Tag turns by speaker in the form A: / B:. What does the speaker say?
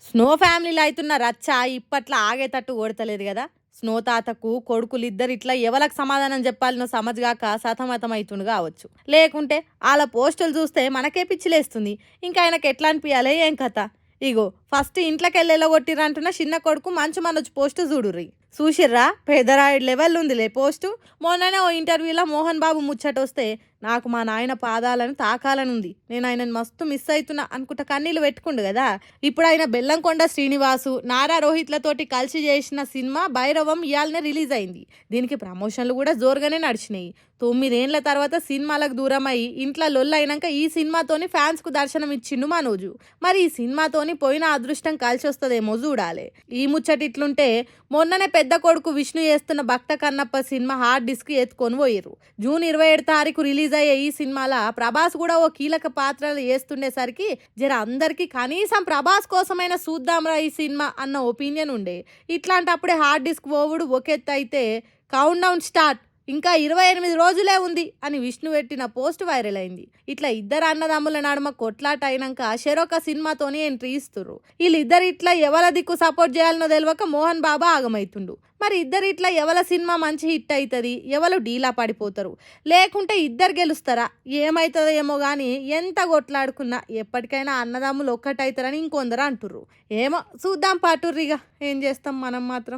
A: Snow ఫ్యామిలీలో అయితున్న రచ్చ ఇప్పట్ల ఆగేటట్టు ఓడతలేదు కదా. స్నో తాతకు కొడుకులిద్దరు ఇట్లా ఎవలకు సమాధానం చెప్పాలనో సమజ్గాక సతమతం అవుతుండు కావచ్చు. లేకుంటే వాళ్ళ పోస్టులు చూస్తే మనకే పిచ్చిలేస్తుంది. ఇంకా ఆయనకు ఎట్లా అనిపించాలి ఏం కథ. ఇగో ఫస్ట్ ఇంట్లోకెళ్ళేలా కొట్టిరంటున్న చిన్న కొడుకు మంచు మనొచ్చు పోస్టు చూడుర్రి. చూసిర్రా పెదరాయుడు లెవెల్ ఉందిలే పోస్టు. మొన్ననే ఓ ఇంటర్వ్యూలో మోహన్ బాబు ముచ్చటొస్తే నాకు మా నాయన పాదాలను తాకాలనుంది, నేను ఆయనను మస్తు మిస్ అవుతున్నా అనుకుంటా కన్నీళ్ళు పెట్టుకుండు కదా. ఇప్పుడు ఆయన బెల్లంకొండ శ్రీనివాసు నారా రోహిత్లతోటి కలిసి చేసిన సినిమా భైరవం ఇయాలనే రిలీజ్ అయింది. దీనికి ప్రమోషన్లు కూడా జోరుగానే నడిచినాయి. 9 ఏళ్ల తర్వాత సినిమాలకు దూరం అయి ఇంట్లో లొల్లైనాక ఈ సినిమాతోని ఫ్యాన్స్కు దర్శనం ఇచ్చిండు మనోజు. మరి ఈ సినిమాతోని పోయిన అదృష్టం కలిసి వస్తుందేమో చూడాలి. ఈ ముచ్చట ఇట్లుంటే మొన్ననే పెద్ద కొడుకు విష్ణు చేస్తున్న భక్త కన్నప్ప సినిమా హార్డ్ డిస్క్ ఎత్తుకొని పోయిర్రు. జూన్ 27 తారీఖు రిలీజ్ అయ్యే ఈ సినిమాలో ప్రభాస్ కూడా ఓ కీలక పాత్రలు చేస్తుండేసరికి జర అందరికి కనీసం ప్రభాస్ కోసమైనా చూద్దాంరా ఈ సినిమా అన్న ఒపీనియన్ ఉండే. ఇట్లాంటప్పుడే హార్డ్ డిస్క్ పోవుడు ఒకెత్త అయితే కౌంట్ డౌన్ స్టార్ట్, ఇంకా 28 రోజులే ఉంది అని విష్ణు పెట్టిన పోస్ట్ వైరల్ అయింది. ఇట్లా ఇద్దరు అన్నదమ్ముల నడుమ కొట్లాట అయినాక షెరొక సినిమాతోని ఎంట్రీ ఇస్తుర్రు. వీళ్ళిద్దరు ఇట్లా ఎవల దిక్కు సపోర్ట్ చేయాలనో తెలియక మోహన్ బాబా ఆగమైతుండు. మరి ఇద్దరు ఇట్లా ఎవల సినిమా మంచి హిట్ అవుతుంది, ఎవరు డీలా పడిపోతారు, లేకుంటే ఇద్దరు గెలుస్తారా ఏమవుతుందో ఏమో కానీ ఎంత కొట్లాడుకున్నా ఎప్పటికైనా అన్నదమ్ములు ఒక్కటవుతారని ఇంకొందరు అంటుర్రు. ఏమో చూద్దాం పాటుర్రిగా ఏం చేస్తాం మనం మాత్రం.